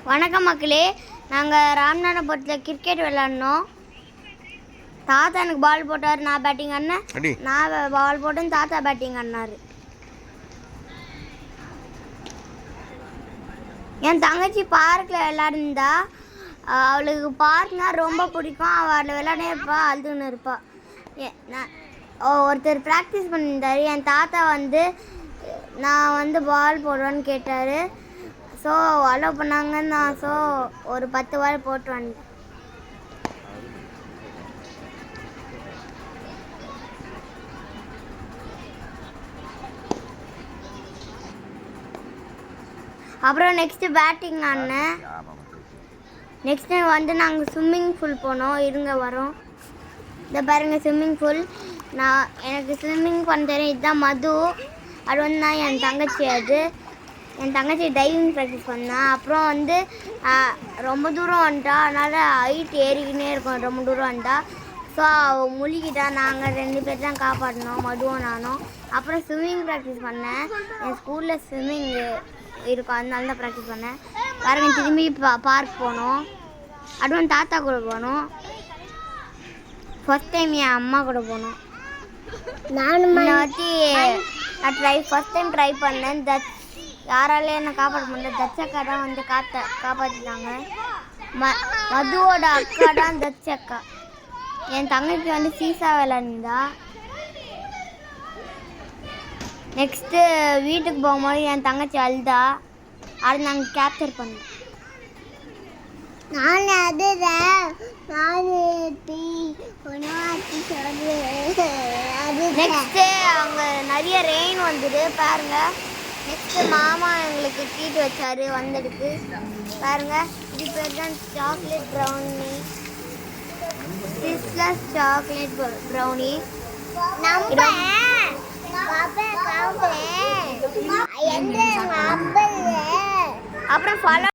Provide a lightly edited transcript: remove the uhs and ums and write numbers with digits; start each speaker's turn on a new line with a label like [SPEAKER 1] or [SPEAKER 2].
[SPEAKER 1] வணக்கம் மக்களே, நாங்கள் ராமநாதபுரத்தில் கிரிக்கெட் விளாட்னோம். தாத்தா எனக்கு பால் போட்டார், நான் பேட்டிங் ஆடினேன். நான் பால் போட்டேன், தாத்தா பேட்டிங் ஆடினார். என் தங்கச்சி பார்க்கில் விளாடுந்தா. அவளுக்கு பார்க்னால் ரொம்ப பிடிக்கும். அவள் அதில் விளையாடே இருப்பாள், அழுதுன்னு இருப்பாள். ஒருத்தர் ப்ராக்டிஸ் பண்ணியிருந்தார். என் தாத்தா நான் பால் போடுவேன்னு கேட்டார். ஸோ அலோவ் பண்ணாங்கன்னு நான் ஒரு 10 பால் போட்டு வந்தேன். அப்புறம் நெக்ஸ்ட்டு பேட்டிங் ஆடினேன். நெக்ஸ்ட் டைம் நாங்கள் ஸ்விம்மிங் பூல் போனோம். இருங்க வரோம். இந்த பாருங்கள் ஸ்விம்மிங் பூல். எனக்கு ஸ்விம்மிங் பண்ண தெரியும். இதுதான் மது. அது நான் என் தங்கச்சி. என் தங்கச்சி டைவிங் ப்ராக்டிஸ் பண்ணேன். அப்புறம் ரொம்ப தூரம் வந்துட்டா. அதனால் ஹைட் ஏறிக்கினே இருக்கும். ரொம்ப தூரம் வந்தா. ஸோ முழுகிட்டா. நாங்கள் 2 பேர் தான் காப்பாற்றினோம், மதுவும் நானும். அப்புறம் ஸ்விம்மிங் ப்ராக்டிஸ் பண்ணேன். என் ஸ்கூலில் ஸ்விம்மிங் இருக்கும், அதனால தான் ப்ராக்டிஸ் பண்ணேன். பாருங்க, திரும்பி பார்க் போனோம். அதுவும் தாத்தா கூட போனோம். ஃபஸ்ட் டைம் என் அம்மா கூட போனோம். நான் ஃபஸ்ட் டைம் ட்ரை பண்ணேன். யாராலையும் என்னை காப்பாற்ற முடியல. தச்சக்கா தான் காப்பாற்றிட்டாங்க. மதுவோட அக்கா தான் தச்சக்கா. என் தங்கச்சி சீசா விளாண்டா. நெக்ஸ்ட்டு வீட்டுக்கு போகும்போது என் தங்கச்சி அழுதா. அது நாங்கள் கேப்சர் பண்ணோம். நெக்ஸ்ட்டு அங்கே நிறைய ரெயின் வந்தது பாருங்க. நெக்ஸ்ட்டு மாமா எங்களுக்கு ட்ரீட் வச்சாரு வந்ததுக்கு. பாருங்க, இது பேர் தான் சாக்லேட் ப்ரௌனி, சிஸ்லஸ் சாக்லேட் ப்ரௌனி. அப்புறம் ஃபாலோ